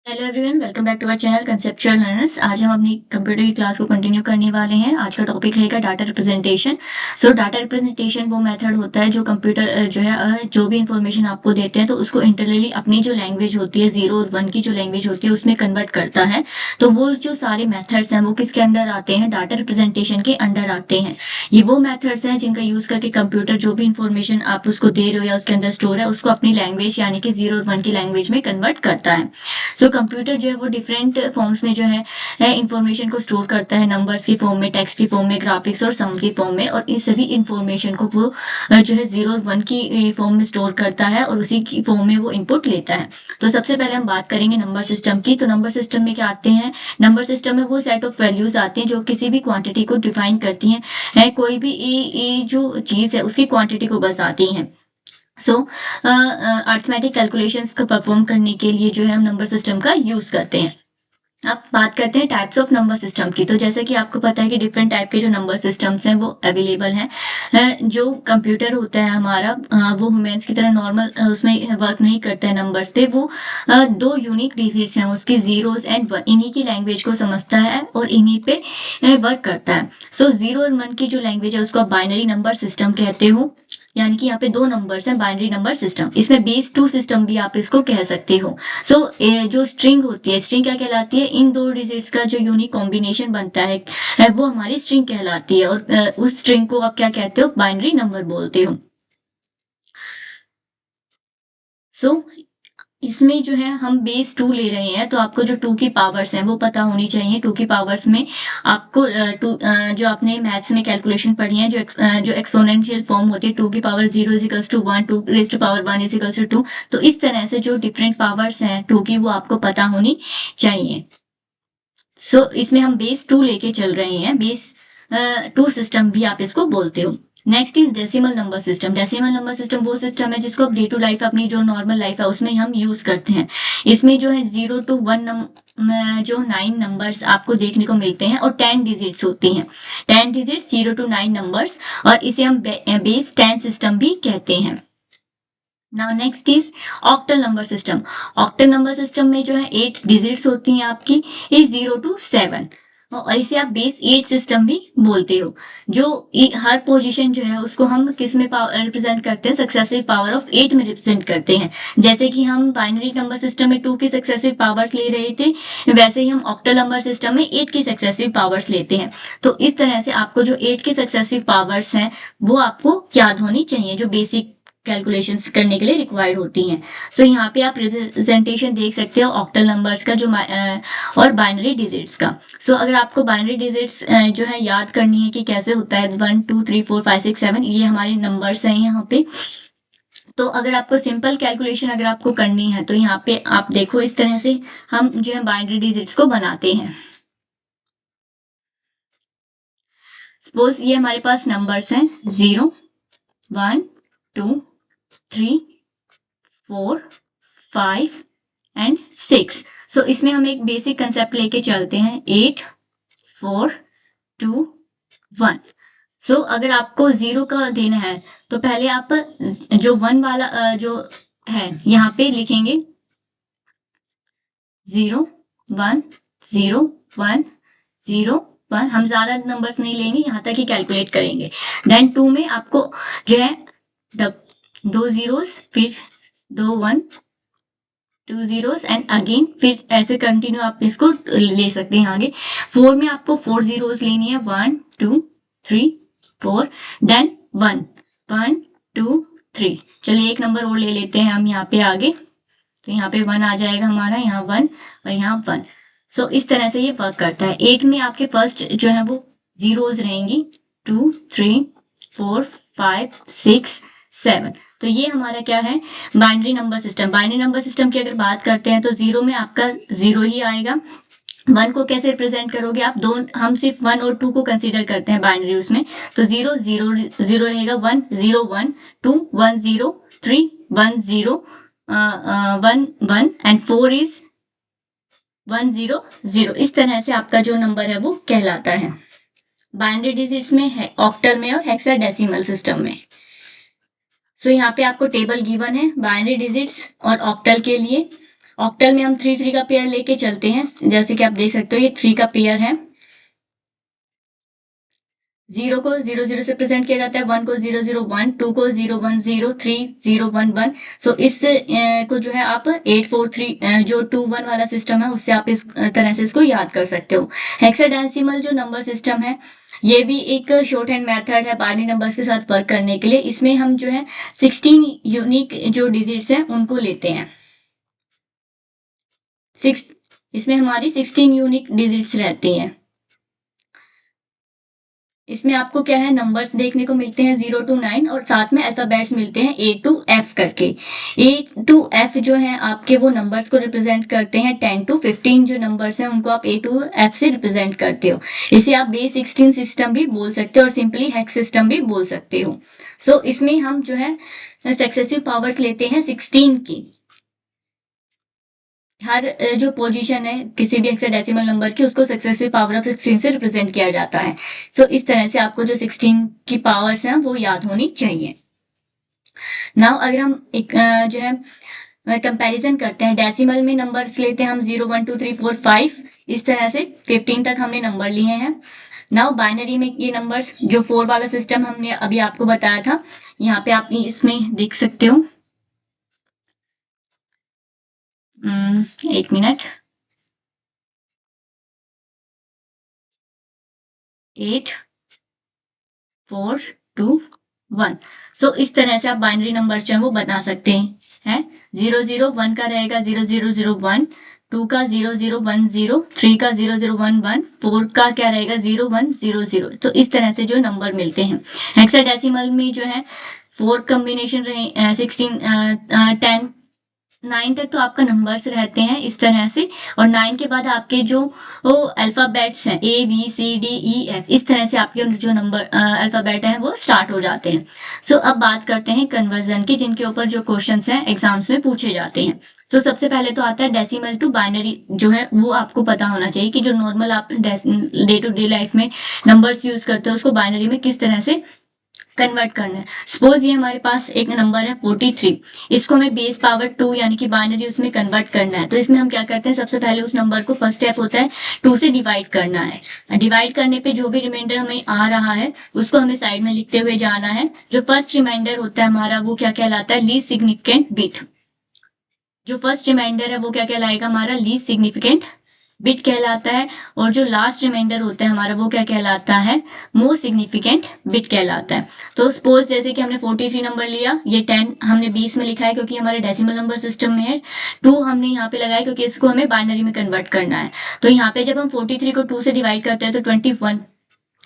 Hello everyone, welcome back to our channel conceptual learners. आज हम अपनी कंप्यूटर की क्लास को कंटिन्यू करने वाले हैं। आज का टॉपिक रहेगा डाटा रिप्रेजेंटेशन। डाटा रिप्रेजेंटेशन वो मेथड होता है जो कंप्यूटर जो भी इंफॉर्मेशन आपको देते हैं तो उसको इंटरनली अपनी जो लैंग्वेज होती है 0 और 1 की जो लैंग्वेज होती है उसमें कन्वर्ट करता है। तो वो जो सारे मेथड्स हैं वो किसके अंडर आते हैं? डाटा रिप्रेजेंटेशन के अंडर आते हैं। ये वो मेथड्स हैं जिनका यूज करके कंप्यूटर जो भी इंफॉर्मेशन आप उसको दे रहे हो या उसके अंदर स्टोर है उसको अपनी लैंग्वेज यानी कि 0 और 1 की लैंग्वेज में कन्वर्ट करता है। कंप्यूटर जो है वो डिफरेंट फॉर्म्स में जो है इंफॉर्मेशन को स्टोर करता है, नंबर्स की फॉर्म में, टेक्स्ट की फॉर्म में, ग्राफिक्स और साउंड की फॉर्म में, और इस सभी इंफॉर्मेशन को वो जो है 0 और 1 की फॉर्म में स्टोर करता है और उसी की फॉर्म में वो इनपुट लेता है। तो सबसे पहले हम बात करेंगे नंबर सिस्टम की। तो नंबर सिस्टम में क्या आते हैं? नंबर सिस्टम में वो सेट ऑफ वैल्यूज आते हैं जो किसी भी क्वांटिटी को डिफाइन करती हैं, कोई भी जो चीज है उसकी क्वांटिटी को बताती हैं। अर्थमेटिक कैलकुलेशंस को परफॉर्म करने के लिए जो है हम नंबर सिस्टम का यूज करते हैं। अब बात करते हैं टाइप्स ऑफ नंबर सिस्टम की। तो जैसे कि आपको पता है कि डिफरेंट टाइप के जो नंबर सिस्टम्स हैं वो अवेलेबल हैं। जो कंप्यूटर होता है हमारा, वो ह्यूमंस की तरह नॉर्मल उसमें वर्क नहीं करता है नंबर्स पे। वो दो यूनिक डिजिट्स हैं उसकी, जीरोस एंड वन, इन्हीं की लैंग्वेज को समझता है और इन्हीं पे वर्क करता है। 0 और 1 की जो लैंग्वेज है उसको आप बाइनरी नंबर सिस्टम कहते हो, यानी कि यहाँ पे दो नंबर्स हैं, बाइनरी नंबर सिस्टम। इसमें बेस 2 सिस्टम भी आप इसको कह सकते हो। जो स्ट्रिंग होती है, स्ट्रिंग क्या कहलाती है? इन दो डिजिट्स का जो यूनिक कॉम्बिनेशन बनता है वो हमारी स्ट्रिंग कहलाती है, और उस स्ट्रिंग को आप क्या कहते हो? बाइनरी नंबर बोलते हो। सो इसमें जो है हम बेस 2 ले रहे हैं, तो आपको जो 2 की पावर्स हैं वो पता होनी चाहिए। 2 की पावर्स में आपको जो आपने मैथ्स में कैलकुलेशन पढ़ी है, जो एक्सपोनेंशियल फॉर्म होती है, 2 की power 0 equals to 1, 2 raise to power 1 equals to 2। तो इस तरह से जो डिफरेंट पावर्स हैं 2 की वो आपको पता होनी चाहिए। इसमें हम बेस 2 लेके चल रहे हैं। बेस 2 सिस्टम भी आप इसको बोलते हो। Next is decimal number system. Decimal number system वो सिस्टम है जिसको डे टू लाइफ, अपनी जो नॉर्मल लाइफ है उसमें हम यूज करते हैं। इसमें जो है 0 to 1 जो 9 नंबर्स आपको देखने को मिलते हैं और 10 डिजिट्स होती हैं। 10 डिजिट्स, 0 to 9 नंबर्स, और इसे हम बेस 10 सिस्टम भी कहते हैं। Now next is octal number system. Octal number system में जो है 8 डिजिट्स होती हैं आपकी, ये 0 to 7, और इसे आप बेस 8 सिस्टम भी बोलते हो। जो हर पोजीशन जो है उसको हम किस में रिप्रेजेंट करते हैं? सक्सेसिव पावर ऑफ 8 में रिप्रेजेंट करते हैं। जैसे कि हम बाइनरी नंबर सिस्टम में 2 की सक्सेसिव पावर्स ले रहे थे, वैसे ही हम ऑक्टल नंबर सिस्टम में 8 की सक्सेसिव पावर्स लेते हैं। तो इस तरह से आपको जो 8 की सक्सेसिव पावर्स हैं वो आपको याद होनी चाहिए, जो बेसिक कैलकुलेशंस करने के लिए रिक्वायर्ड होती हैं। यहाँ पे आप रिप्रेजेंटेशन देख सकते हो ऑक्टल नंबर्स का, और बाइनरी डिजिट्स का। अगर आपको बाइनरी डिजिट्स जो है याद करनी है कि कैसे होता है, 1 2 3 4 5 6 7, ये हमारे नंबर्स हैं यहाँ पे। तो अगर आपको सिंपल कैलकुलेशन अगर आपको करनी है तो यहाँ पे आप देखो, इस तरह से हम जो है बाइनरी डिजिट्स को बनाते हैं। सपोज ये हमारे पास नंबर्स हैं 0 1 2 3 4 5 एंड 6। इसमें हम एक बेसिक कंसेप्ट लेके चलते हैं, 8 4 2 1। अगर आपको 0 का देना है तो पहले आप जो 1 वाला जो है यहाँ पे लिखेंगे 0 1 0 1 0 1। हम ज्यादा नंबर्स नहीं लेंगे, यहाँ तक ही कैलकुलेट करेंगे। देन 2 में आपको जो है दो जीरोस, फिर 2 1, 2 zeros एंड अगेन, फिर ऐसे कंटिन्यू आप इसको ले सकते हैं आगे। 4 में आपको 4 zeros लेनी है, 1 2 3 4, देन 1 1 2 3। चलिए एक नंबर और ले लेते हैं हम यहाँ पे आगे, तो यहाँ पे 1 आ जाएगा हमारा, यहाँ 1 और यहाँ 1। इस तरह से ये वर्क करता है। 8 में आपके फर्स्ट जो है वो जीरोस रहेंगी, 2 3 4 5 6 7। तो ये हमारा क्या है? Binary number system. Binary number system की अगर बात करते हैं तो 0 में आपका 0 ही आएगा। 1 को कैसे रिप्रेजेंट करोगे आप? हम सिर्फ 1 और 2 को कंसीडर करते हैं बाइनरी उसमें, तो 0 0 0 रहेगा, 1 0 1 2 1 0 3 1 0 1 1 एंड 4 इज 1 0 0। इस तरह से आपका जो नंबर है वो कहलाता है बाइनरी डिजिट्स में, है ऑक्टल में और हेक्साडेसिमल सिस्टम में। यहाँ पे आपको टेबल गिवन है बाइनरी डिजिट्स और ऑक्टल के लिए, ऑक्टल में हम 3 3 का पेयर लेके चलते हैं, जैसे कि आप देख सकते हो ये 3 का पेयर है। 0 को 0 0 से प्रेजेंट किया जाता है, 1 को 0 0 1, 2 को 0 1 0, 3 0 1 1। सो इस को जो है आप 8 4 3 जो 2 1 वाला सिस्टम है उससे आप इस तरह से इसको याद कर सकते हो। हेक्साडेसिमल जो नंबर सिस्टम है ये भी एक शॉर्ट हैंड मेथड है बाइनरी नंबर्स के साथ वर्क करने के लिए। इसमें हम जो है 16 यूनिक जो डिजिट्स हैं उनको लेते हैं। इसमें हमारी 16 यूनिक डिजिट्स रहती हैं। इसमें आपको क्या है नंबर्स देखने को मिलते हैं 0 to 9 और साथ में अल्फाबेट्स मिलते हैं A to F करके। A to F जो है आपके वो नंबर्स को रिप्रेजेंट करते हैं। 10 to 15 जो नंबर्स हैं उनको आप A to F से रिप्रेजेंट करते हो। इसे आप बेस 16 सिस्टम भी बोल सकते हो और सिंपली हेक्स सिस्टम भी बोल सकते हो। सो इसमें हम जो है सक्सेसिव पावर्स लेते हैं 16 की। हर जो पोजीशन है किसी भी हेक्साडेसिमल नंबर की उसको सक्सेसिव पावर ऑफ 16 से रिप्रेजेंट किया जाता है। सो इस तरह से आपको जो 16 की पावर्स हैं वो याद होनी चाहिए। नाउ अगर हम एक जो है कंपैरिजन करते हैं, डेसिमल में नंबर्स लेते हैं हम 0 1 2 3 4 5, इस तरह से 15 तक हमने नंबर लिए हैं। नाउ बाइनरी में ये नंबर्स जो 4 वाला सिस्टम हमने अभी आपको बताया था, यहाँ पे आप इसमें देख सकते हो। एक मिनट। 8 4 2 1। सो इस तरह से आप बाइनरी नंबर्स जो है वो बना सकते हैं। 0 0 1 का रहेगा 0 0 0 1, 2 का 0 0 1 0, 3 का 0 0 1 1, 4 का क्या रहेगा 0 1 0 0। तो इस तरह से जो नंबर मिलते हैं। हेक्साडेसिमल में जो है 4 कॉम्बिनेशन रहे 16 10 9 तक तो आपका नंबर्स रहते हैं इस तरह से, और 9 के बाद आपके जो अल्फाबेट्स हैं ABCDEF, इस तरह से आपके जो नंबर अल्फाबेट हैं वो स्टार्ट हो जाते हैं। सो अब बात करते हैं कन्वर्जन की, जिनके ऊपर जो क्वेश्चंस हैं एग्जाम्स में पूछे जाते हैं। सो सबसे पहले तो आता है डेसिमल टू बाइनरी जो है वो आपको पता होना चाहिए कि जो नॉर्मल आप डे टू डे लाइफ में नंबर्स यूज करते हो उसको बाइनरी में किस तरह से कन्वर्ट करना है। सपोज ये हमारे पास एक नंबर है 43, इसको हमें बेस पावर 2 यानी कि बाइनरी उसमें कन्वर्ट करना है। तो इसमें हम क्या करते हैं, सबसे पहले उस नंबर को फर्स्ट स्टेप होता है 2 से डिवाइड करना है। डिवाइड करने पे जो भी रिमाइंडर हमें आ रहा है उसको हमें साइड में लिखते हुए जाना है। जो फर्स्ट रिमाइंडर होता है हमारा वो क्या कहलाता है, लीस्ट सिग्निफिकेंट बिट। जो फर्स्ट रिमाइंडर है वो क्या कहलाएगा हमारा, लीस्ट सिग्निफिकेंट बिट कहलाता है। और जो लास्ट रिमाइंडर होता है हमारा वो क्या कहलाता है, मोस्ट सिग्निफिकेंट बिट कहलाता है। तो सपोज जैसे कि हमने 43 नंबर लिया, ये 10 हमने 20 में लिखा है क्योंकि हमारे डेसिमल नंबर सिस्टम में है। 2 हमने यहाँ पे लगाया क्योंकि इसको हमें बाइनरी में कन्वर्ट करना है। तो यहाँ पे जब हम 43 को 2 से डिवाइड करते हैं तो 21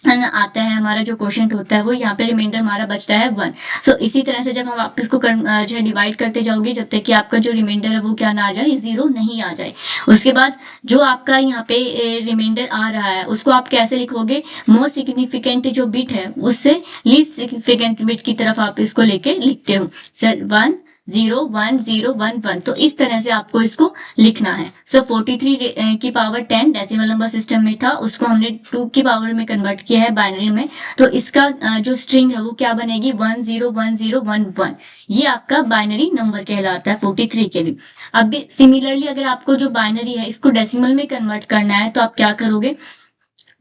आता है हमारा जो क्वेश्चन होता है वो, यहाँ पे रिमाइंडर हमारा बचता है 1। सो इसी तरह से जब हम आप इसको जो है डिवाइड करते जाओगे जब तक कि आपका जो रिमाइंडर है वो क्या ना आ जाए, 0 नहीं आ जाए। उसके बाद जो आपका यहाँ पे रिमाइंडर आ रहा है उसको आप कैसे लिखोगे, मोस्ट सिग्निफिकेंट जो बिट है उससे लीस्ट सिग्निफिकेंट बिट की तरफ आप इसको लेके लिखते हो। 1 0 1 0 1 1। तो इस तरह से आपको इसको लिखना है। सो 43 की पावर 10 डेसिमल नंबर सिस्टम में था, उसको हमने 2 की पावर में कन्वर्ट किया है बाइनरी में। तो इसका जो स्ट्रिंग है वो क्या बनेगी, 1 0 1 0 1 1। ये आपका बाइनरी नंबर कहलाता है 43 के लिए। अब भी सिमिलरली अगर आपको जो बाइनरी है इसको डेसिमल में कन्वर्ट करना है तो आप क्या करोगे,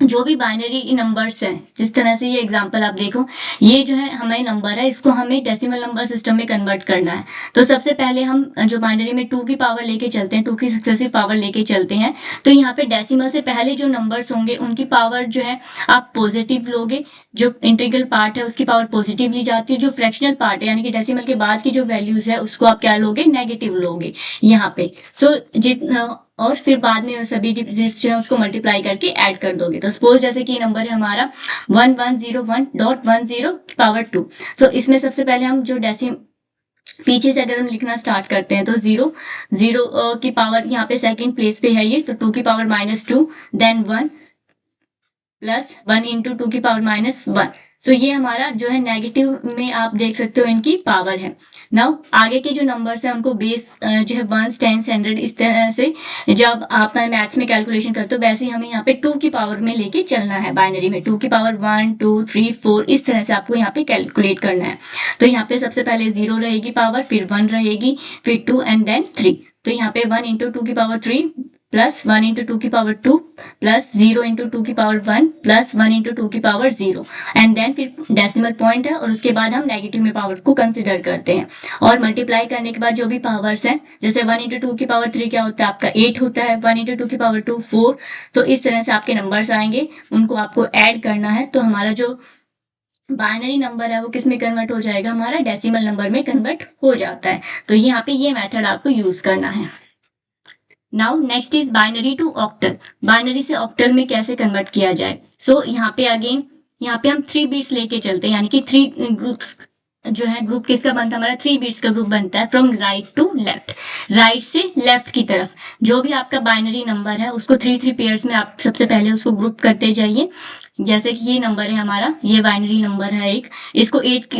जो भी बाइनरी नंबर्स हैं, जिस तरह से ये एग्जांपल आप देखो, ये जो है हमारे नंबर है, इसको हमें डेसिमल नंबर सिस्टम में कन्वर्ट करना है। तो सबसे पहले हम जो बाइनरी में 2 की पावर लेके चलते हैं, 2 की सक्सेसिव पावर लेके चलते हैं। तो यहाँ पे डेसिमल से पहले जो नंबर्स होंगे उनकी पावर जो है आप पॉजिटिव लोगे। जो इंटीग्रल पार्ट है उसकी पावर पॉजिटिव ली जाती है। जो फ्रैक्शनल पार्ट है यानी कि डेसिमल के बाद की जो वैल्यूज है उसको आप क्या लोगे, नेगेटिव लोगे यहाँ पे। सो जितना और फिर बाद में सभी डिजिट्स जो है उसको मल्टीप्लाई करके ऐड कर दोगे। तो सपोज जैसे कि नंबर है हमारा 1101.10 पावर 2। सो इसमें सबसे पहले हम जो डेसिम पीछे से अगर हम लिखना स्टार्ट करते हैं तो 0 0 की पावर यहाँ पे सेकंड प्लेस पे है ये, तो 2 की पावर -2, देन 1 प्लस 1 इंटू 2 की पावर -1। सो ये हमारा जो है नेगेटिव में आप देख सकते हो इनकी पावर है। नाउ आगे के जो नंबर्स हैं उनको बेस जो है 1 10 100 इस तरह से जब आप मैथ्स में कैलकुलेशन करते हो वैसे ही हमें यहाँ पे 2 की पावर में लेके चलना है। बाइनरी में 2 की पावर 1 2 3 4 इस तरह से आपको यहाँ पे कैलकुलेट करना है। तो यहाँ पे सबसे पहले 0 रहेगी पावर, फिर 1 रहेगी, फिर 2 एंड देन 3। तो यहाँ पे 1 इंटू 2 की पावर 3 प्लस 1 इंटू 2 की पावर 2 प्लस 0 इंटू 2 की पावर 1 प्लस 1 इंटू 2 की पावर 0 एंड देन फिर डेसिमल पॉइंट है और उसके बाद हम नेगेटिव में पावर को कंसिडर करते हैं और मल्टीप्लाई करने के बाद जो भी पावर्स हैं, जैसे 1 इंटू 2 की पावर 3 क्या होता है आपका 8 होता है, 1 इंटू 2 की पावर 2 4। तो इस तरह से आपके नंबर्स आएंगे, उनको आपको ऐड करना है, तो हमारा जो बाइनरी नंबर है वो किस में कन्वर्ट हो जाएगा, हमारा डेसिमल नंबर में कन्वर्ट हो जाता है। तो यहाँ पे ये मेथड आपको यूज करना है। Now next is binary to octal. Binary से ऑक्टल में कैसे कन्वर्ट किया जाए। सो यहाँ पे अगेन यहाँ पे हम 3 बिट्स लेके चलते हैं, यानी कि 3 ग्रुप्स जो है, ग्रुप किसका बनता है, हमारा 3 बिट्स का ग्रुप बनता है from right to left, right से लेफ्ट की तरफ। जो भी आपका बाइनरी नंबर है उसको 3 पेयर्स में आप सबसे पहले उसको ग्रुप करते जाइए। जैसे कि ये नंबर है हमारा, ये बाइनरी नंबर है एक, इसको 8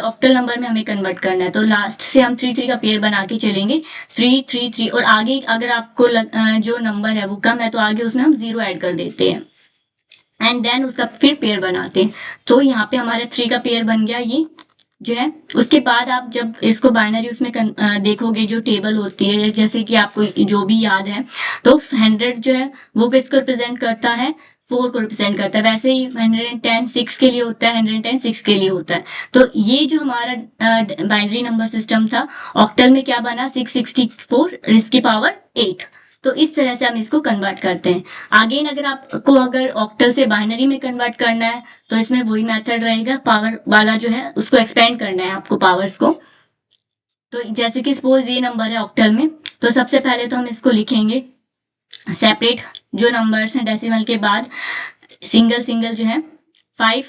ऑक्टल नंबर में हमें कन्वर्ट करना है, तो लास्ट से हम 3 का पेयर बना के चलेंगे, 3 और आगे अगर आपको जो नंबर है वो कम है तो आगे उसमें हम 0 ऐड कर देते हैं एंड देन उसका फिर पेयर बनाते हैं। तो यहाँ पे हमारा 3 का पेयर बन गया ये जो है। उसके बाद आप जब इसको बाइनरी उसमें देखोगे, जो टेबल होती है, जैसे कि आपको जो भी याद है, तो 100 जो है वो किसको रिप्रेजेंट करता है, 4 को रिप्रेजेंट करता है। वैसे ही 110 6 के लिए होता है, 110 6 के लिए होता है। तो ये जो हमारा बाइनरी नंबर सिस्टम था, ऑक्टल में क्या बना, 664 इसकी पावर 8। तो इस तरह से हम इसको कन्वर्ट करते हैं। अगेन अगर आपको अगर ऑक्टल से बाइनरी में कन्वर्ट करना है तो इसमें वही मेथड रहेगा, पावर वाला जो है उसको एक्सपेंड करना है आपको, पावर्स को। तो जैसे कि सपोज ये नंबर है ऑक्टल में, तो सबसे पहले तो हम इसको लिखेंगे सेपरेट, जो नंबर्स हैं डेसिमल के बाद सिंगल सिंगल जो है 5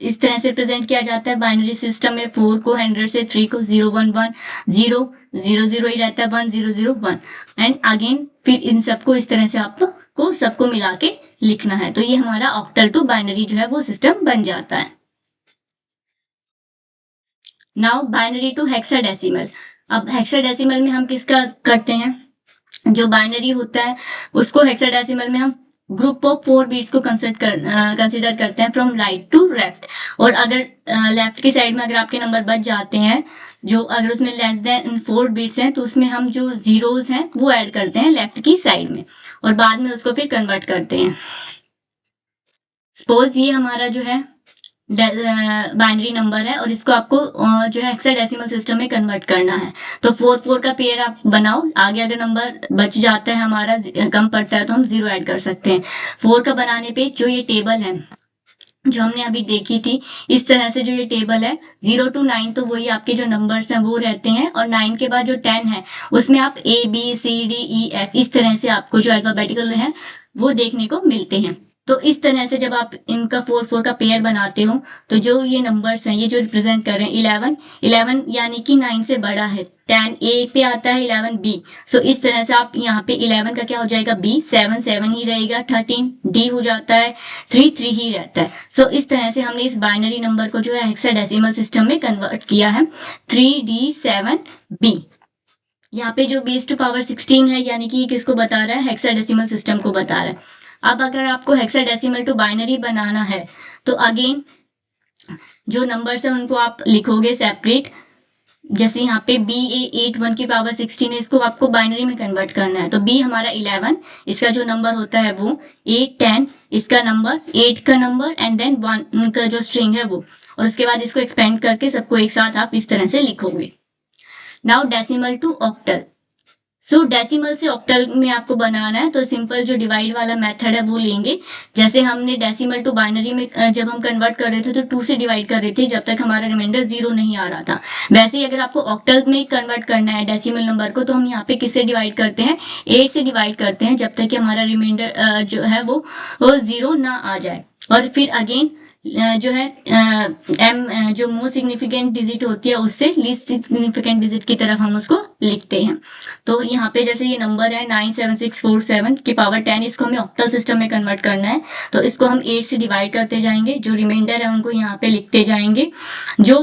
इस तरह से प्रेजेंट किया जाता है बाइनरी सिस्टम में। 4 को 100 से, 3 को 0 1 1 0 0 0 ही रहता है, 1 0 0 1 एंड अगेन फिर इन सबको इस तरह से आपको सबको मिला के लिखना है। तो ये हमारा ऑक्टल टू बाइनरी जो है वो सिस्टम बन जाता है। Now binary to hexadecimal. अब हेक्साडेसिमल में हम किसका करते हैं, जो बाइनरी होता है उसको हेक्साडेसिमल में हम ग्रुप ऑफ 4 बीट्स को कंसिडर करते हैं फ्रॉम राइट टू लेफ्ट। और अगर लेफ्ट की साइड में अगर आपके नंबर बच जाते हैं, जो अगर उसमें लेस देन 4 बीट्स हैं, तो उसमें हम जो जीरोस हैं वो ऐड करते हैं लेफ्ट की साइड में और बाद में उसको फिर कन्वर्ट करते हैं। सपोज ये हमारा जो है बाइनरी नंबर है और इसको आपको जो है हेक्साडेसिमल सिस्टम में कन्वर्ट करना है। तो 4 4 का पेयर आप बनाओ, आगे अगर नंबर बच जाता है हमारा, कम पड़ता है, तो हम 0 ऐड कर सकते हैं। 4 का बनाने पे जो ये टेबल है जो हमने अभी देखी थी, इस तरह से जो ये टेबल है 0 to 9, तो वही आपके जो नंबर्स हैं वो रहते हैं, और 9 के बाद जो 10 है उसमें आप ABCDEF इस तरह से आपको जो अल्फाबेटिकल है वो देखने को मिलते हैं। तो इस तरह से जब आप इनका 4 4 का पेयर बनाते हो, तो जो ये नंबर्स हैं ये जो रिप्रेजेंट कर रहे हैं 11 11 यानी कि 9 से बड़ा है, 10 A पे आता है, 11 B। सो इस तरह से आप यहाँ पे 11 का क्या हो जाएगा B, 7 7 ही रहेगा, 13 D हो जाता है, 3 3 ही रहता है। सो इस तरह से हमने इस बाइनरी नंबर को जो है हेक्साडेसिमल सिस्टम में कन्वर्ट किया है, 3D7B। यहाँ पे जो बेस टू पावर 16 है, यानी कि किसको बता रहा है, हेक्साडेसिमल सिस्टम को बता रहा है। अब अगर आपको हेक्साडेसिमल टू बाइनरी बनाना है तो अगेन जो नंबर्स हैं उनको आप लिखोगे सेपरेट। जैसे यहाँ पे BA8 1 की पावर 16 है, इसको आपको बाइनरी में कन्वर्ट करना है। तो B हमारा 11, इसका जो नंबर होता है वो 8 10, इसका नंबर 8 का नंबर एंड देन 1 का जो स्ट्रिंग है वो, और उसके बाद इसको एक्सपेंड करके सबको एक साथ आप इस तरह से लिखोगे। Now decimal to octal. So decimal से ऑक्टल में आपको बनाना है तो सिंपल जो डिवाइड वाला मेथड है वो लेंगे। जैसे हमने डेसिमल टू बाइनरी में जब हम कन्वर्ट कर रहे थे तो 2 से डिवाइड कर रहे थे जब तक हमारा रिमाइंडर 0 नहीं आ रहा था। वैसे ही अगर आपको ऑक्टल में कन्वर्ट करना है डेसिमल नंबर को, तो हम यहाँ पे किससे डिवाइड करते हैं, 8 से डिवाइड करते हैं जब तक कि हमारा रिमाइंडर जो है वो 0 ना आ जाए। और फिर अगेन जो है जो मोस्ट सिग्निफिकेंट डिजिट होती है उससे लीस्ट सिग्निफिकेंट डिजिट की तरफ हम उसको लिखते हैं। तो यहाँ पे जैसे ये नंबर है 97647 की पावर 10, इसको हमें ऑक्टल सिस्टम में कन्वर्ट करना है, तो इसको हम 8 से डिवाइड करते जाएंगे, जो रिमाइंडर है उनको यहाँ पे लिखते जाएंगे। जो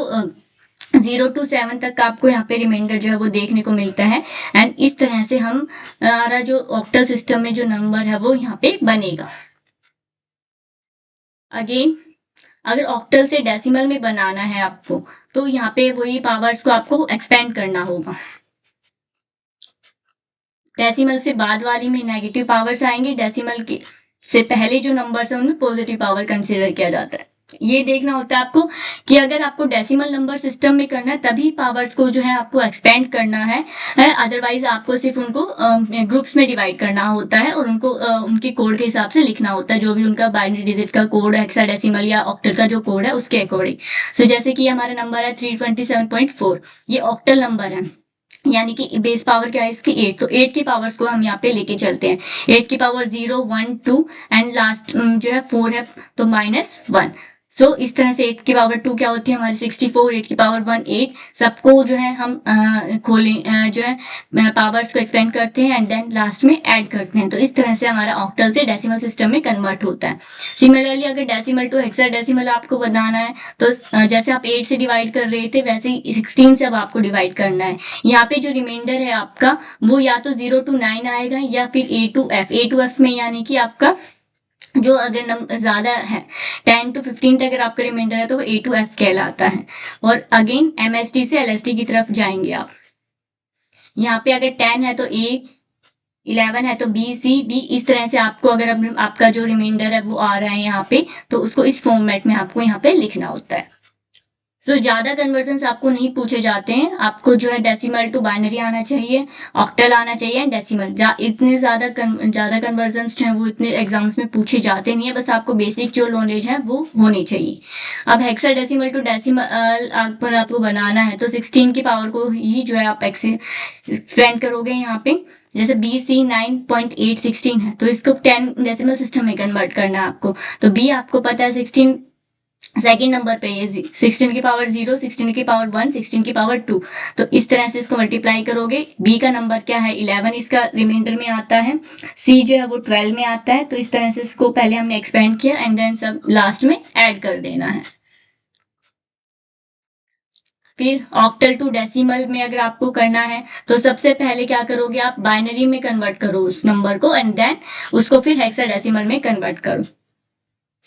0 to 7 तक आपको यहाँ पे रिमाइंडर जो है वो देखने को मिलता है एंड इस तरह से हमारा जो ऑक्टल सिस्टम में जो नंबर है वो यहाँ पे बनेगा। अगेन अगर ऑक्टल से डेसिमल में बनाना है आपको, तो यहाँ पे वही पावर्स को आपको एक्सपेंड करना होगा। डेसिमल से बाद वाली में नेगेटिव पावर्स आएंगे, डेसिमल के से पहले जो नंबर्स है उनमें पॉजिटिव पावर कंसीडर किया जाता है। ये देखना होता है आपको कि अगर आपको डेसिमल नंबर सिस्टम में करना है तभी पावर्स को जो है आपको एक्सपेंड करना है, अदरवाइज आपको सिर्फ उनको ग्रुप्स में डिवाइड करना होता है और उनको उनके कोड के हिसाब से लिखना होता है, जो भी उनका बाइनरी डिजिट का कोड, हेक्साडेसिमल या ऑक्टल का जो कोड है उसके अकॉर्डिंग। सो जैसे कि हमारा नंबर है 327.4, ये ऑक्टल नंबर है, यानी कि बेस पावर क्या है इसकी 8, तो 8 की पावर्स को हम यहाँ पे लेके चलते हैं। 8 की पावर 0, 1, 2 एंड लास्ट जो है 4 है, तो -1। सो इस तरह से 8 की पावर 2 क्या होती है हमारी 64, 8 की पावर 1 8, सबको जो है हम जो है पावर्स को एक्सपेंड करते हैं एंड देन लास्ट में ऐड करते हैं। तो इस तरह से हमारा ऑक्टल से डेसिमल सिस्टम में कन्वर्ट होता है। सिमिलरली अगर डेसिमल टू हेक्साडेसिमल आपको बनाना है तो जैसे आप 8 से डिवाइड कर रहे थे वैसे ही 16 से अब आपको डिवाइड करना है। यहाँ पे जो रिमाइंडर है आपका वो या तो 0 to 9 आएगा या फिर A to F। A to F में यानी कि आपका जो अगर नंबर ज्यादा है 10 to 15 तक अगर आपका रिमाइंडर है तो वो A to F कहलाता है। और अगेन MST से LST की तरफ जाएंगे आप। यहाँ पे अगर 10 है तो A, 11 है तो B, C, D, इस तरह से आपको अगर आपका जो रिमाइंडर है वो आ रहा है यहाँ पे तो उसको इस फॉर्मेट में आपको यहाँ पे लिखना होता है। सो ज्यादा कन्वर्जन आपको नहीं पूछे जाते हैं, आपको जो है डेसिमल टू बाइनरी आना चाहिए, ऑक्टल आना चाहिए, डेसिमल। इतने ज्यादा कन्वर्जन जो है वो इतने एग्जाम्स में पूछे जाते नहीं है, बस आपको बेसिक जो नॉलेज है वो होनी चाहिए। अब हेक्साडेसिमल टू डेसिमल पर आपको बनाना है तो 16 की पावर को ही जो है आप एक्सपेंड करोगे यहाँ पे। जैसे BC 9.816 है तो इसको 10 डेसिमल सिस्टम में कन्वर्ट करना है आपको, तो B आपको पता है 16 सेकेंड नंबर पे ये 16 की पावर 0, 16 की पावर 1, 16 की पावर 2, तो इस तरह से इसको मल्टीप्लाई करोगे। B का नंबर क्या है 11, इसका रिमाइंडर में आता है। C जो है वो 12 में आता है, तो इस तरह से इसको पहले हमने एक्सपेंड किया एंड देन सब लास्ट में ऐड कर देना है। फिर ऑक्टल टू डेसिमल में अगर आपको करना है तो सबसे पहले क्या करोगे आप बाइनरी में कन्वर्ट करो उस नंबर को एंड देन उसको फिर हेक्साडेसिमल में कन्वर्ट करो।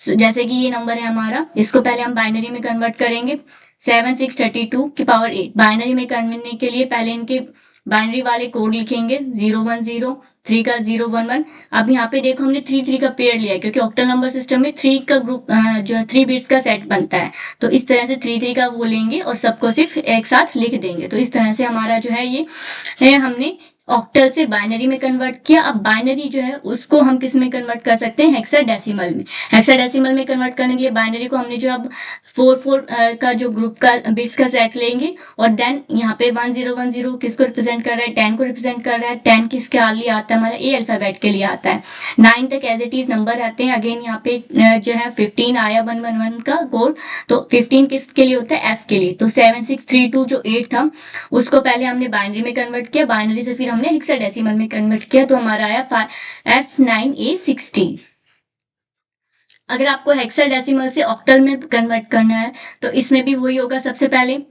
जैसे कि ये नंबर है हमारा, इसको पहले हम बाइनरी में कन्वर्ट करेंगे। 7 6 32 की पावर 8 बाइनरी में करने के लिए पहले इनके बाइनरी वाले कोड लिखेंगे 0 1 0, 3 का 0 1 1। अब यहाँ पे देखो हमने 3 3 का पेयर लिया है क्योंकि ऑक्टल नंबर सिस्टम में 3 का ग्रुप जो है 3 बिट्स का सेट बनता है, तो इस तरह से 3 3 का वो लेंगे और सबको सिर्फ एक साथ लिख देंगे। तो इस तरह से हमारा जो है ये हमने ऑक्टल से बाइनरी में कन्वर्ट किया। अब बाइनरी जो है उसको हम किस में कन्वर्ट कर सकते हैं हेक्साडेसिमल में। हेक्साडेसिमल में कन्वर्ट करने के लिए बाइनरी को हमने जो अब 4 4 का जो ग्रुप का बिट्स का सेट लेंगे और देन यहाँ पे 1 0 1 0 किसको रिप्रेजेंट कर रहा है 10 को रिप्रेजेंट कर रहा है। 10 किसके लिए आता है हमारा A अल्फाबेट के लिए आता है। 9 तक एज इट इज नंबर आते हैं। अगेन यहाँ पे जो है 15 आया 1 1 1 का कोड, तो 15 किसके लिए होता है F के लिए। तो 7 6 3 2 जो 8 था उसको पहले हमने बाइनरी में कन्वर्ट किया, बाइनरी से फिर हमने हेक्साडेसिमल में कन्वर्ट किया, तो हमारा आया F9A16। अगर आपको हेक्साडेसिमल से ऑक्टल में कन्वर्ट करना है तो इसमें भी वही होगा। सबसे पहले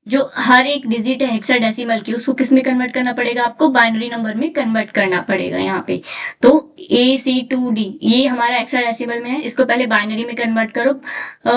जो हर एक डिजिट है हेक्साडेसिमल की उसको किस में कन्वर्ट करना पड़ेगा, आपको बाइनरी नंबर में कन्वर्ट करना पड़ेगा यहाँ पे। तो AC2D ये हमारा हेक्साडेसिमल में है, इसको पहले बाइनरी में कन्वर्ट करो।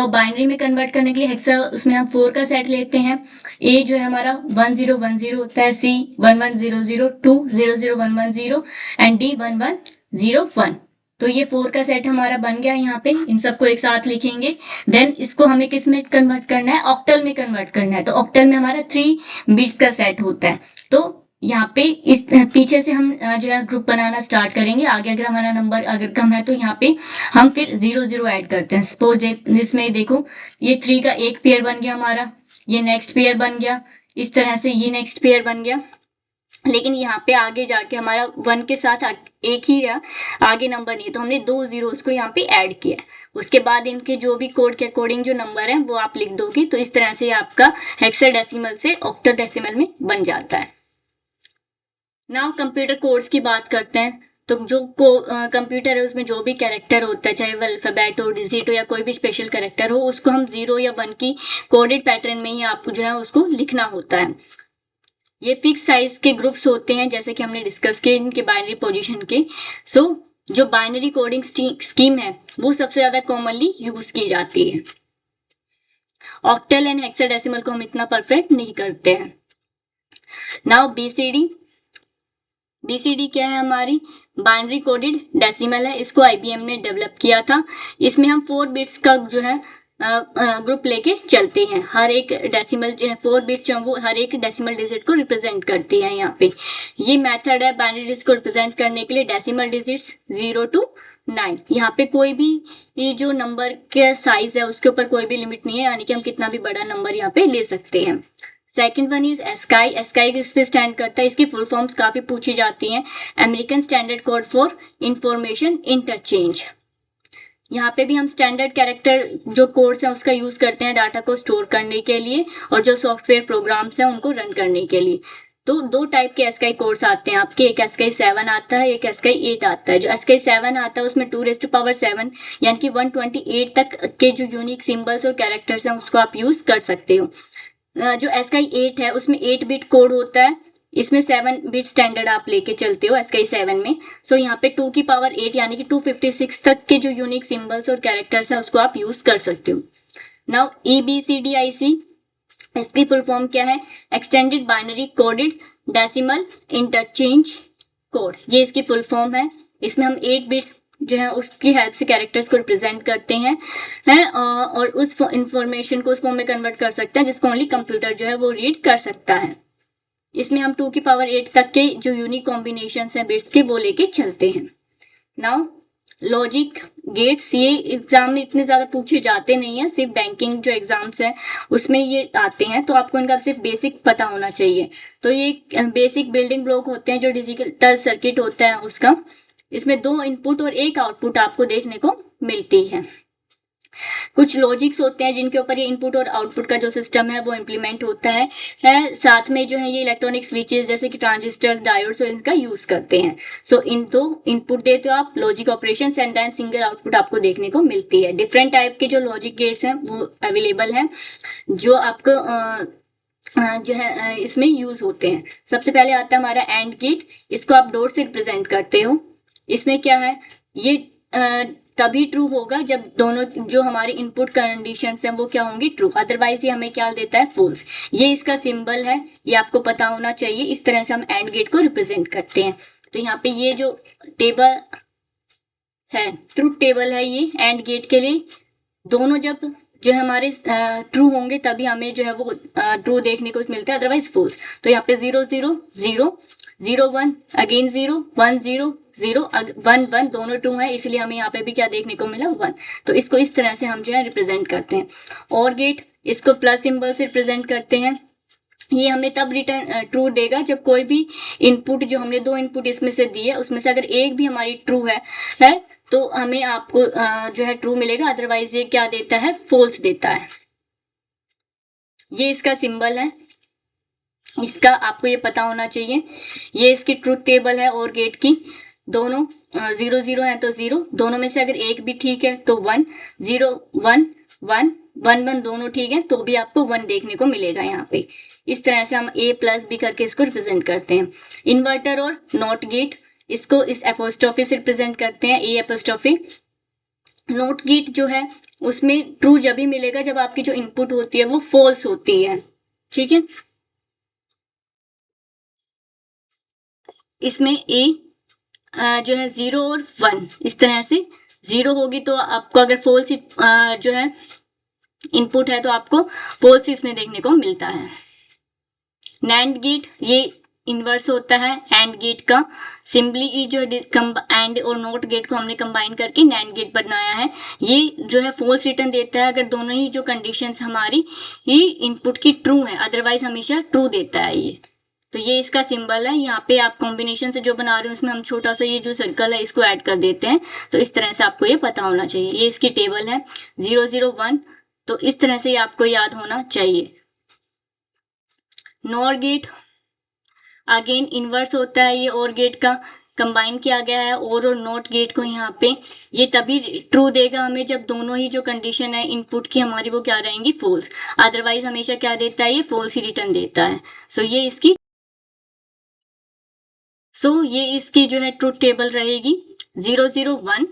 बाइनरी में कन्वर्ट करने के लिए हेक्सा उसमें हम 4 का सेट लेते हैं। A जो है हमारा 1 0 1 0 होता है, C 1 1 0 0, 2 0 0 1 1 0 एंड D 1 1 0 1। तो ये 4 का सेट हमारा बन गया। यहाँ पे इन सबको एक साथ लिखेंगे। देन इसको हमें किस में कन्वर्ट करना है, ऑक्टल में कन्वर्ट करना है। तो ऑक्टल में हमारा 3 बिट्स का सेट होता है। तो यहाँ पे इस पीछे से हम जो है ग्रुप बनाना स्टार्ट करेंगे। आगे अगर हमारा नंबर अगर कम है तो यहाँ पे हम फिर 0 0 ऐड करते हैं। सपोज जिसमें देखो ये 3 का एक पेयर बन गया हमारा, ये नेक्स्ट पेयर बन गया, इस तरह से ये नेक्स्ट पेयर बन गया। लेकिन यहाँ पे आगे जाके हमारा 1 के साथ एक ही रहा, आगे नंबर नहीं, तो हमने 2 0 उसको यहाँ पे ऐड किया। उसके बाद इनके जो भी कोड के अकॉर्डिंग जो नंबर है वो आप लिख दोगे। तो इस तरह से आपका हेक्साडेसिमल से ऑक्टाडेसिमल में बन जाता है। नाउ कंप्यूटर कोड्स की बात करते हैं। तो जो कंप्यूटर है उसमें जो भी कैरेक्टर होता है, चाहे वो अल्फाबेट हो, डिजिट हो या कोई भी स्पेशल कैरेक्टर हो, उसको हम 0 या 1 की कोडेड पैटर्न में ही आपको जो है उसको लिखना होता है। ये फिक्स साइज के ग्रुप्स होते हैं जैसे कि हमने डिस्कस किए इनके बाइनरी पोजीशन के। सो जो बाइनरी कोडिंग स्कीम है वो सबसे ज्यादा कॉमनली यूज की जाती है। ऑक्टल एंड हेक्साडेसिमल को हम इतना परफेक्ट नहीं करते हैं। नाउ BCD BCD क्या है हमारी? बाइनरी कोडेड डेसिमल है, इसको IBM ने डेवलप किया था। इसमें हम 4 बिट्स का जो है ग्रुप लेके चलते हैं। हर एक डेसिमल जो है 4 बिट्स जो है वो हर एक डेसिमल डिजिट को रिप्रेजेंट करती है। यहाँ पे ये मेथड है बाइनरी डिजिट को रिप्रेजेंट करने के लिए, डेसिमल डिजिट्स 0 to 9। यहाँ पे कोई भी ये जो नंबर के साइज है उसके ऊपर कोई भी लिमिट नहीं है, यानी कि हम कितना भी बड़ा नंबर यहाँ पे ले सकते हैं। Second one is ASCII. ASCII किस पे स्टैंड करता है? इसकी फुल फॉर्म्स काफी पूछी जाती हैं। American standard code for information interchange. यहाँ पे भी हम स्टैंडर्ड कैरेक्टर जो कोड्स हैं उसका यूज करते हैं डाटा को स्टोर करने के लिए और जो सॉफ्टवेयर प्रोग्राम्स हैं उनको रन करने के लिए। तो 2 टाइप के एस्काई कोड्स आते हैं आपके, एक एस्काई 7 आता है, एक एस्काई 8 आता है। जो एस्काई 7 आता है उसमें 2⁻7 यानी कि 128 तक के जो यूनिक सिंबल्स और कैरेक्टर्स हैं उसको आप यूज कर सकते हो। जो एस्काई 8 है उसमें 8 बिट कोड होता है, इसमें 7 बिट स्टैंडर्ड आप लेके चलते हो एस्काई 7 में। सो यहाँ पे 2 की पावर 8 यानी कि 256 तक के जो यूनिक सिंबल्स और कैरेक्टर्स हैं उसको आप यूज कर सकते हो। नाउ EBCDIC, इसकी फुल फॉर्म क्या है? Extended binary coded decimal interchange code, ये इसकी फुल फॉर्म है। इसमें हम 8 बिट्स जो है उसकी हेल्प से कैरेक्टर्स को रिप्रेजेंट करते हैं और उस इंफॉर्मेशन को उस फॉर्म में कन्वर्ट कर सकते हैं जिसको ओनली कंप्यूटर जो है वो रीड कर सकता है। इसमें हम 2 की पावर 8 तक के जो यूनिक कॉम्बिनेशन हैं बिट्स के वो लेके चलते हैं। नाउ लॉजिक गेट्स, ये एग्जाम में इतने ज्यादा पूछे जाते नहीं है, सिर्फ बैंकिंग जो एग्जाम्स हैं उसमें ये आते हैं, तो आपको इनका सिर्फ बेसिक पता होना चाहिए। तो ये बेसिक बिल्डिंग ब्लॉक होते हैं जो डिजिटल सर्किट होता है उसका। इसमें 2 इनपुट और 1 आउटपुट आपको देखने को मिलती है। कुछ लॉजिक्स होते हैं जिनके ऊपर ये इनपुट और आउटपुट का जो सिस्टम है वो इम्प्लीमेंट होता है। साथ में जो है ये इलेक्ट्रॉनिक स्विचेस जैसे कि ट्रांजिस्टर्स, डायोड्स इनका यूज करते हैं। सो इन 2 इनपुट देते हो आप logic operation and then single output आपको देखने को मिलती है। डिफरेंट टाइप के जो लॉजिक गेट्स हैं वो अवेलेबल हैं जो आपको जो है इसमें यूज होते हैं। सबसे पहले आता है हमारा एंड गेट, इसको आप डॉट से रिप्रेजेंट करते हो। इसमें क्या है, ये तभी ट्रू होगा जब दोनों जो हमारी इनपुट कंडीशंस हैं वो क्या होंगी? ट्रू, अदरवाइज ये हमें क्या देता है? फॉल्स। ये इसका सिंबल है, ये आपको पता होना चाहिए। इस तरह से हम एंड गेट को रिप्रेजेंट करते हैं। तो यहाँ पे ये जो टेबल है, ट्रूथ टेबल है ये एंड गेट के लिए। दोनों जब जो है हमारे ट्रू होंगे तभी हमें जो है वो ट्रू देखने को मिलता है, अदरवाइज फॉल्स। तो यहाँ पे 0 0 0 0 1 अगेन 0 1 0 0 1 1 दोनों ट्रू है, इसलिए हमें यहाँ पे भी क्या देखने को मिला? 1। तो इसको इस तरह से हम जो है रिप्रेजेंट करते हैं। और गेट, इसको प्लस सिंबल से रिप्रेजेंट करते हैं। ये हमें तब रिटर्न ट्रू देगा जब कोई भी इनपुट जो हमने 2 इनपुट इसमें से दिए उसमें से अगर एक भी हमारी ट्रू है तो हमें आपको जो है ट्रू मिलेगा, अदरवाइज ये क्या देता है? फॉल्स देता है। ये इसका सिंबल है, इसका आपको ये पता होना चाहिए। ये इसकी ट्रूथ टेबल है और गेट की। दोनों 0 0 है तो 0, दोनों में से अगर एक भी ठीक है तो 1, 0 1 1 1 1 दोनों ठीक है तो भी आपको 1 देखने को मिलेगा यहाँ पे। इस तरह से हम A प्लस B करके इसको रिप्रेजेंट करते हैं। इन्वर्टर और नॉट गेट, इसको इस एपोस्ट्रोफी से रिप्रेजेंट करते हैं, A एपोस्ट्रोफी। नॉट गेट जो है उसमें ट्रू जब भी मिलेगा जब आपकी जो इनपुट होती है वो फॉल्स होती है, ठीक है। इसमें A जो है 0 और 1 इस तरह से 0 होगी तो आपको अगर फॉल्स जो है इनपुट है तो आपको फॉल्स इसमें देखने को मिलता है। नैंड गेट, ये इनवर्स होता है एंड गेट का। सिंपली जो एंड और नॉट गेट को हमने कंबाइन करके नैंड गेट बनाया है। ये जो है फॉल्स रिटर्न देता है अगर दोनों ही जो कंडीशंस हमारी ये इनपुट की ट्रू है, अदरवाइज हमेशा ट्रू देता है ये। तो ये इसका सिंबल है। यहाँ पे आप कॉम्बिनेशन से जो बना रहे हो इसमें हम छोटा सा ये जो सर्कल है इसको ऐड कर देते हैं। तो इस तरह से आपको ये पता होना चाहिए। ये इसकी टेबल है 0 0 1, तो इस तरह से ये आपको याद होना चाहिए। नॉर गेट अगेन इनवर्स होता है ये और गेट का, कंबाइन किया गया है और नॉट गेट को यहाँ पे। ये तभी ट्रू देगा हमें जब दोनों ही जो कंडीशन है इनपुट की हमारी वो क्या रहेंगी? फॉल्स, अदरवाइज हमेशा क्या देता है? ये फॉल्स ही रिटर्न देता है। ये इसकी जो है ट्रूथ टेबल रहेगी 0 0 1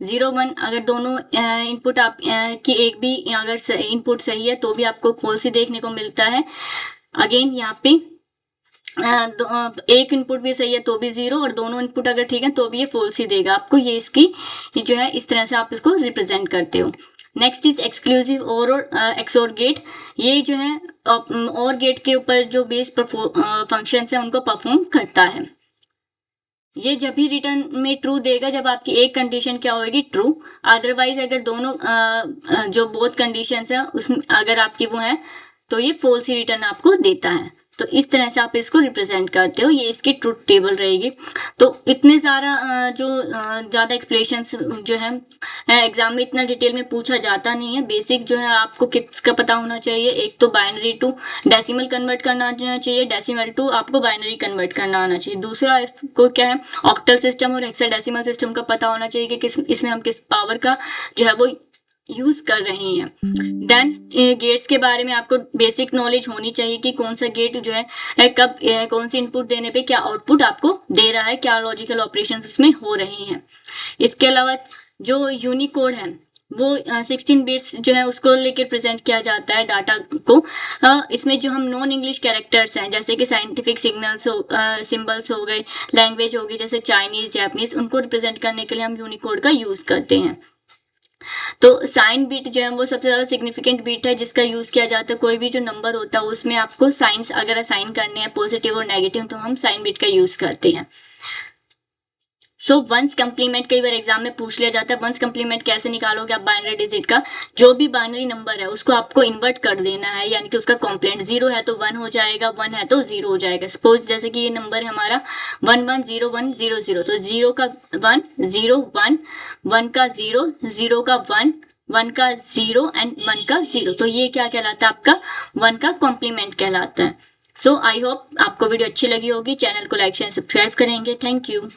0 1। अगर दोनों इनपुट आप की एक भी अगर इनपुट सही है तो भी आपको फॉल्स ही देखने को मिलता है। अगेन यहाँ पे एक इनपुट भी सही है तो भी 0 और दोनों इनपुट अगर ठीक है तो भी ये फॉल्स ही देगा आपको। ये इसकी ये जो है इस तरह से आप इसको रिप्रेजेंट करते हो। नेक्स्ट इज एक्सक्लूसिव और एक्सोर गेट। ये जो है और गेट के ऊपर जो बेस फंक्शंस है उनको परफॉर्म करता है। ये जब भी रिटर्न में ट्रू देगा जब आपकी एक कंडीशन क्या होगी, ट्रू। अदरवाइज अगर दोनों जो बोथ कंडीशंस है उसमें अगर आपकी वो है तो ये फॉल्स ही रिटर्न आपको देता है। तो इस तरह से आप इसको रिप्रेजेंट करते हो। ये इसकी ट्रुथ टेबल रहेगी। तो इतने सारा जो ज़्यादा एक्सप्लेनेशंस जो है एग्जाम में इतना डिटेल में पूछा जाता नहीं है। बेसिक जो है आपको किसका पता होना चाहिए, एक तो बाइनरी टू डेसिमल कन्वर्ट करना आना चाहिए, डेसिमल टू आपको बाइनरी कन्वर्ट करना आना चाहिए। दूसरा इसको क्या है, ऑक्टल सिस्टम और हेक्साडेसिमल सिस्टम का पता होना चाहिए कि किस इसमें हम किस पावर का जो है वो यूज कर रहे हैं। देन गेट्स के बारे में आपको बेसिक नॉलेज होनी चाहिए कि कौन सा गेट जो है कब कौन सी इनपुट देने पे क्या आउटपुट आपको दे रहा है, क्या लॉजिकल ऑपरेशंस उसमें हो रहे हैं। इसके अलावा जो यूनिकोड है वो 16 बिट्स जो है उसको लेकर प्रेजेंट किया जाता है डाटा को। इसमें जो हम नॉन इंग्लिश कैरेक्टर्स हैं जैसे कि साइंटिफिक सिग्नल्स हो सिंबल्स हो गए, लैंग्वेज होगी जैसे चाइनीज जैपनीज, उनको रिप्रेजेंट करने के लिए हम यूनिकोड का यूज करते हैं। तो साइन बीट जो है वो सबसे ज्यादा सिग्निफिकेंट बीट है जिसका यूज किया जाता है। कोई भी जो नंबर होता है उसमें आपको साइंस अगर असाइन करने हैं पॉजिटिव और नेगेटिव तो हम साइन बीट का यूज करते हैं। सो वंस कंप्लीमेंट कई बार एग्जाम में पूछ लिया जाता है। वंस कंप्लीमेंट कैसे निकालोगे आप बाइनरी डिजिट का, जो भी बाइनरी नंबर है उसको आपको इन्वर्ट कर देना है, यानी कि उसका कॉम्प्लीमेंट 0 है तो 1 हो जाएगा, 1 है तो 0 हो जाएगा। सपोज जैसे कि ये नंबर है हमारा 110100, तो 0 का 1 0 1, 1 का 0 0 का 1, 1 का 0 एंड 1 का 0, तो ये क्या कहलाता है आपका 1 का कॉम्प्लीमेंट कहलाता है। सो आई होप आपको वीडियो अच्छी लगी होगी। चैनल को लाइक शेयर सब्सक्राइब करेंगे। Thank you.